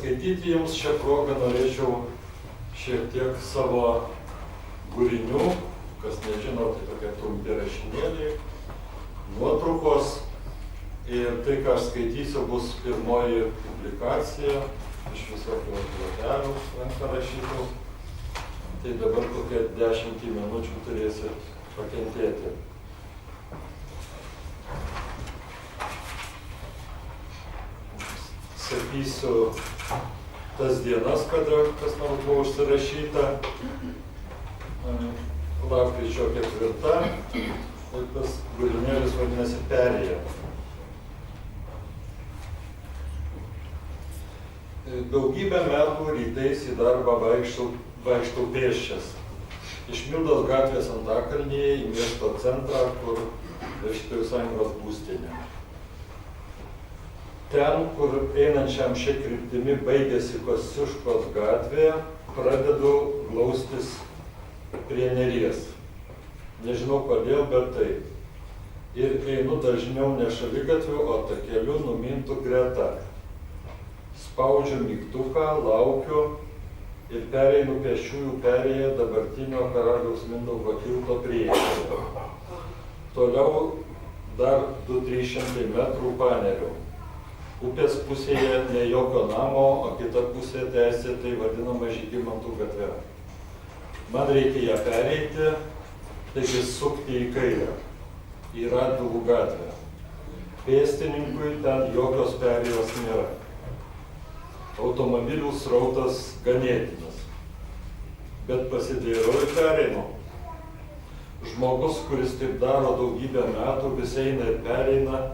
paskaityti jums šią progą norėčiau šiek tiek savo kūrinių, kas nežino, tai tokie trumpi rašinėliai, nuotraukos. Ir tai, ką aš skaitysiu, bus pirmoji publikacija iš visokių platelių ranka rašytų. Tai dabar kokią 10 minučių turėsit pakentėti. Sakysiu tas dienas, kada kas nors buvo užsirašyta. Lapkričio 4. Ir tas kūrinėlis vadinasi Perėja. Daugybę metų rytais į darbą vaikštau pėsčias. Iš Mildos gatvės Antakalnyje į miesto centrą, kur Rašytojų sąjungos būstinė. Ten, kur einančiam šia kryptimi baigėsi Kosciuškos gatvė, pradedu glaustis prie Neries. Nežinau kodėl, bet taip. Ir einu dažniau ne šaligatviu, o takeliu numintų greta. Spaudžiu mygtuką, laukiu ir pereinu pėsčiųjų perėją dabartinio karaliaus Mindaugo tilto prieigą. Toliau dar 200–300 metrų paneriu. Upės pusėje ne jokio namo, o kita pusė teisėtai vadinama Žygimantų gatve. Man reikia ją pereiti, taigi sukti į kairę, į Radvilų gatvę. Pėstininkui ten jokios perėjos nėra. Automobilių srautas ganėtinas. Bet pasidairau ir pereinu. Žmogus, kuris taip daro daugybę metų, vis eina ir pereina,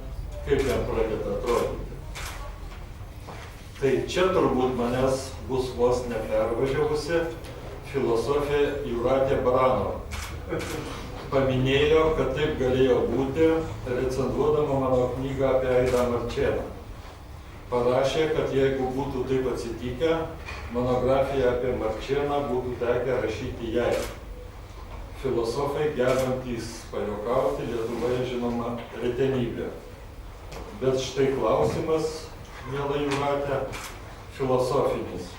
kaip jam pradeda atrodyti. Tai čia turbūt manęs bus vos nepervažiavusi filosofė Jūratė Baranova. Paminėjo, kad taip galėjo būti, recenzuodama mano knygą apie Aidą Marčėną. Parašė, kad jeigu būtų taip atsitikę, monografiją apie Marčėną būtų tekę rašyti jai. Filosofai gebantys pajuokauti Lietuvoje žinoma retenybė. Bet štai klausimas, miela Jūratė, filosofinis.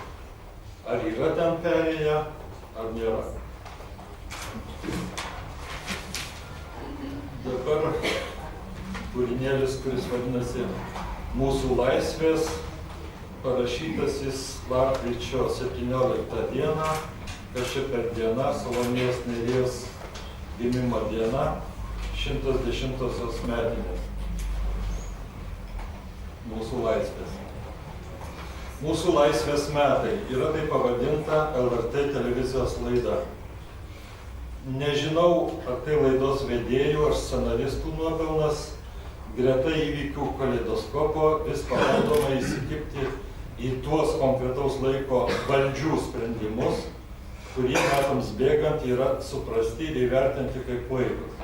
Ar yra ten perėja, ar nėra? Dabar kūrinėlis, kuris vadinasi Mūsų laisvės, parašytas jis lapkričio 17 dieną, kas čia per diena, Salomėjos Nėries gimimo diena, 110-osios metinės. Mūsų laisvės. Mūsų laisvės metai yra taip pavadinta LRT televizijos laida. Nežinau, ar tai laidos vedėjų ar scenaristų nuopelnas, greta įvykių kaleidoskopo vis papildomai įsikibti į tuos konkretaus laiko valdžių sprendimus, kurie metams bėgant yra suprasti ir įvertinti kaip klaidos.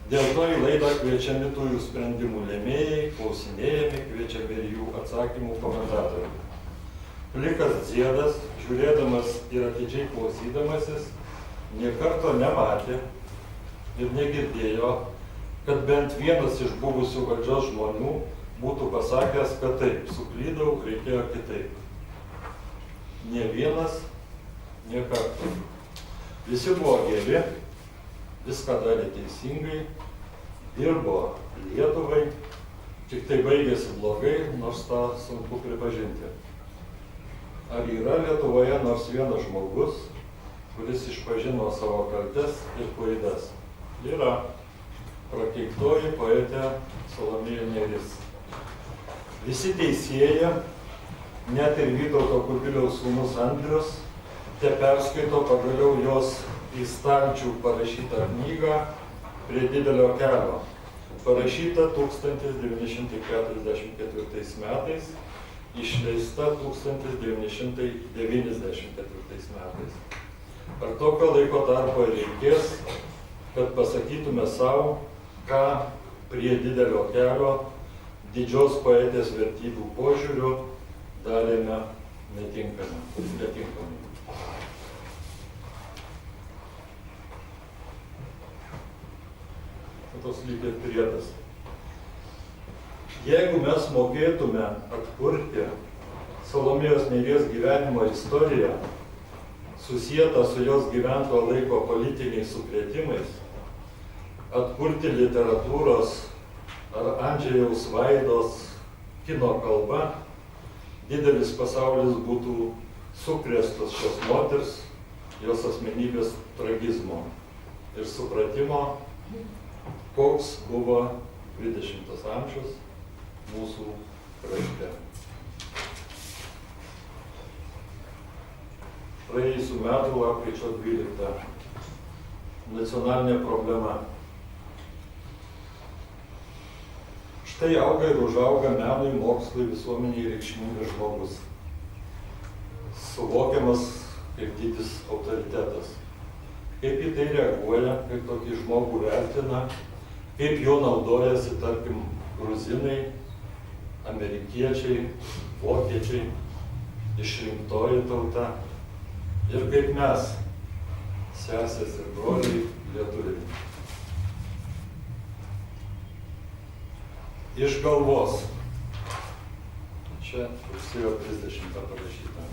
Dėl to į laidą kviečiami tų jų sprendimų lėmėjai, klausinėjami, kviečiami ir jų atsakymų komentatoriai. Plikas Dziedas, žiūrėdamas ir atidžiai klausydamasis, nė karto nematė ir negirdėjo, kad bent vienas iš buvusių valdžios žmonių būtų pasakęs, kad taip, suklydau, reikėjo kitaip. Nė vienas, nė karto. Visi buvo geri, viską darė teisingai, dirbo Lietuvai, tik tai baigėsi blogai, nors tą sunku pripažinti. Ar yra Lietuvoje nors vienas žmogus, kuris išpažino savo kaltes ir klaidas? Yra. Prakeiktoji poetė Salomėja Nėris. Visi teisėjai, net ir Vytauto Kubiliaus sūnus Andrius, te perskaito pagaliau jos į stalčių parašytą knygą Prie didelio kelio, parašyta 1944 metais, išleista 1994 metais. Ar tokio laiko tarpo reikės, kad pasakytume savo, ką prie didelio kelio didžios poetės vertybių požiūriu darėme netinkamai. Tos lygiai priedas. Jeigu mes mokėtume atkurti Salomėjos Nėries gyvenimo istorija, susieta su jos gyventojo laiko politiniais sukrėtimais, atkurti literatūros ar Andžejaus Vaidos kino kalba, didelis pasaulis būtų sukrėstas šios moters, jos asmenybės tragizmo ir supratimo, koks buvo 20 amžius mūsų krašte. Praėjusių metų lapkričio 12. Nacionalinė problema. Štai auga ir užauga menui, mokslui, visuomeniai reikšmingas žmogus. Suvokiamas kaip didis autoritetas. Kaip į tai reaguoja, kaip tokį žmogų vertina, kaip jo naudojasi, tarkim, gruzinai, amerikiečiai, vokiečiai, išrinktoji tauta. Ir kaip mes, sesės ir broliai, lietuviai. Iš galvos. Čia rugsėjo 30 parašyta.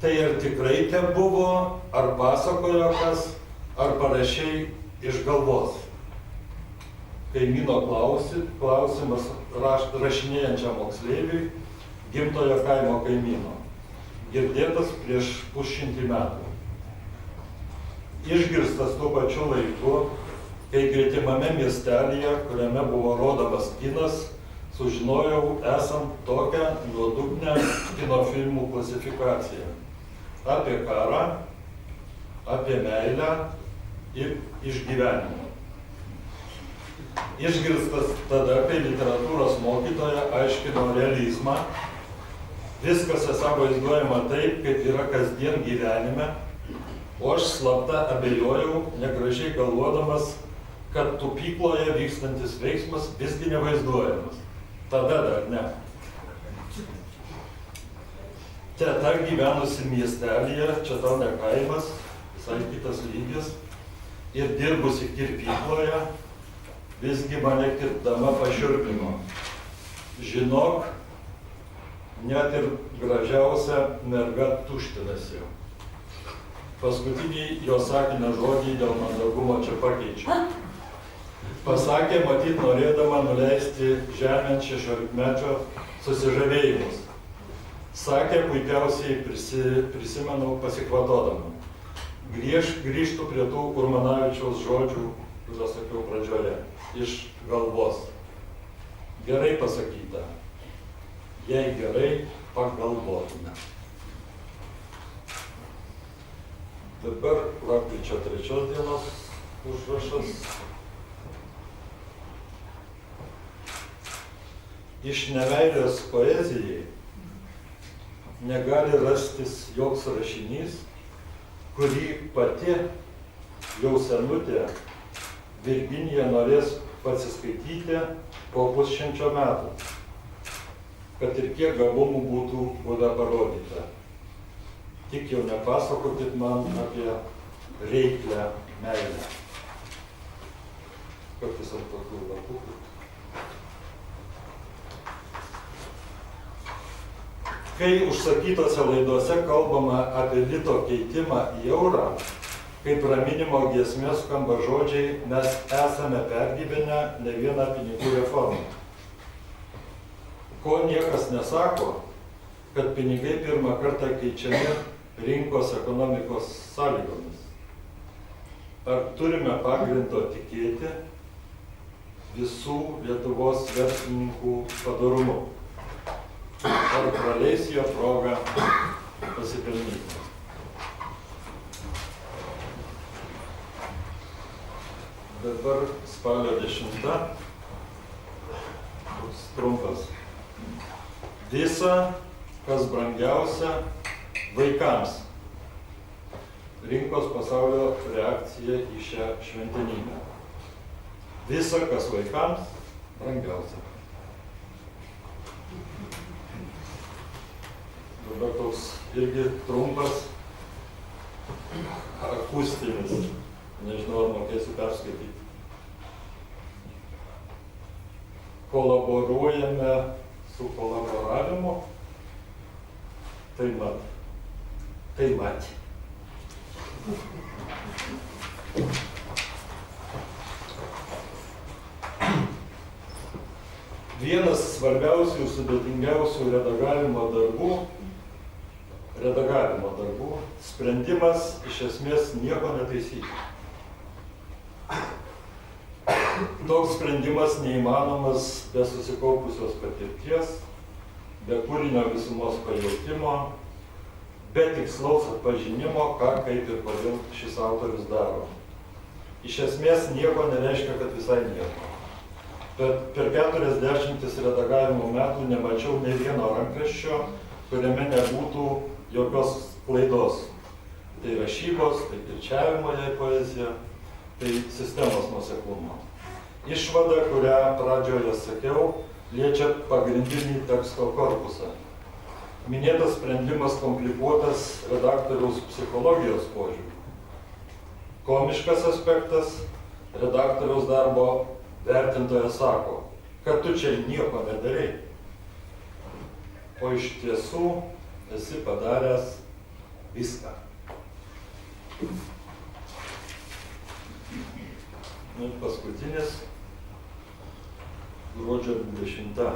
Tai ar tikrai te buvo, ar pasakojo kas, ar parašiai iš galvos? Kaimyno klausimas rašinėjančiam moksleiviui, gimtojo kaimo kaimyno, girdėtas prieš 100 metų. Išgirstas tuo pačiu laiku, kai gretimame miestelyje, kuriame buvo rodomas kinas, sužinojau esant tokią nuodugnę kino filmų klasifikaciją apie karą, apie meilę ir išgyvenimą. Išgirstas tada, kai literatūros mokytoja aiškino realizmą, viskas esą vaizduojama taip, kaip yra kasdien gyvenime, o aš slapta abejojau, negražiai galvodamas, kad tupykloje vykstantis veiksmas visgi nevaizduojamas. Tada dar ne. Teta gyvenusi miestelyje, čia tau ne kaimas, visai kitas lygis, ir dirbusi kirpykloje, visgi mane kirpdama pašiurpino. Žinok, net ir gražiausia merga tuštinasi. Paskutiniai jo sakinio žodžiai dėl mandagumo čia pakeičia. Pasakė, matyt, norėdama nuleisti žemėn 16-mečio susižavėjimus. Sakė, puikiausiai prisimenu pasikvatodama. Grįžtų prie tų Urmanavičiaus žodžių, kuriuos sakiau pradžioje, iš galvos. Gerai pasakyta. Jei gerai pagalvotume. Dabar lapkričio 3 dienos užrašas. Iš nemeilės poezijai negali rastis joks rašinys, kurį pati jau senutė Virginija norės pasiskaityti po 100 metų, kad ir kiek gabumų būtų buvę parodyta. Tik jau nepasakokit man apie reiklę meilę. Kartais ant tokių lapukų. Kai užsakytose laidose kalbama apie lito keitimą į eurą, kaip raminimo giesmė skamba žodžiai, mes esame pergyvenę ne vieną pinigų reformą. Ko niekas nesako, kad pinigai pirmą kartą keičiami rinkos ekonomikos sąlygomis. Ar turime pagrindo tikėti visų Lietuvos verslininkų padorumu? Ar praleis jo progą pasipelnyti? Dabar spalio 10. Toks trumpas. Visa, kas brangiausia vaikams. Rinkos pasaulio reakcija į šią šventenybę. Visa, kas vaikams brangiausia. Dabar toks irgi trumpas, akustinis, nežinau, ar mokėsiu perskaityti. Kolaboruojame su kolaboravimu. Tai mat. Vienas svarbiausių ir sudėtingiausių redagavimo darbų sprendimas iš esmės nieko netaisyti. Toks sprendimas neįmanomas be susikaupusios patirties, be kūrinio visumos pajautimo, be tikslaus atpažinimo, ką, kaip ir kodėl šis autorius daro. Iš esmės nieko nereiškia, kad visai nieko. Per 40 redagavimo metų nemačiau ne vieno rankraščio, kuriame nebūtų jokios klaidos. Tai rašybos, tai kirčiavimo jei poezija, tai sistemos nuoseklumo. Išvada, kurią pradžioje sakiau, liečia pagrindinį teksto korpusą. Minėtas sprendimas komplikuotas redaktoriaus psichologijos požiūriu. Komiškas aspektas - redaktoriaus darbo vertintojas sako, kad tu čia nieko nedarei, o iš tiesų esi padaręs viską. Ir paskutinis, gruodžio 20.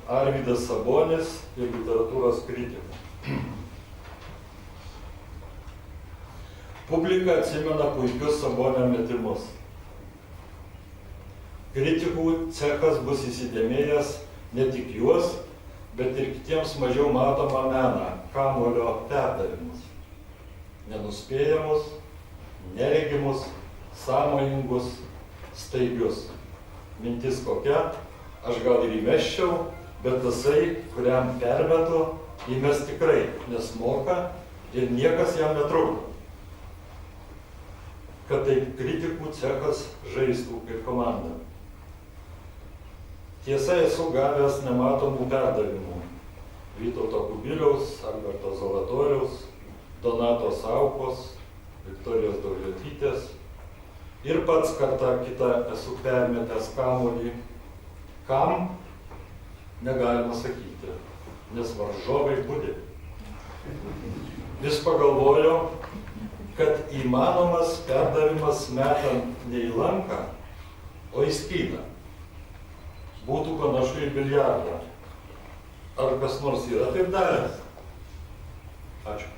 Arvydas Sabonis ir literatūros kritika. Publika atsimena puikius Sabonio metimus. Kritikų cechas bus įsidėmėjęs ne tik juos, bet ir kitiems mažiau matomą meną, kamuolio perdavimus. Nenuspėjamus, neregimus, sąmojingus, staigius. Mintis kokia, aš gal ir įmesčiau, bet tasai, kuriam permetu, įmes tikrai, nes moka ir niekas jam netrukdo. Kad taip kritikų cechas žaistų kaip komanda. Tiesa, esu gavęs nematomų perdavimų. Vytauto Kubiliaus, Alberto Zalatoriaus, Donato Saukos, Viktorijos Daujotytės. Ir pats kartą kitą esu permetęs kamuolį. Kam? Negalima sakyti, nes varžovai budi. Vis pagalvojo, kad įmanomas perdavimas metant ne į lanką, o į spyną. Būtų panašu į biliardą. Ar kas nors yra taip daręs? Ačiū.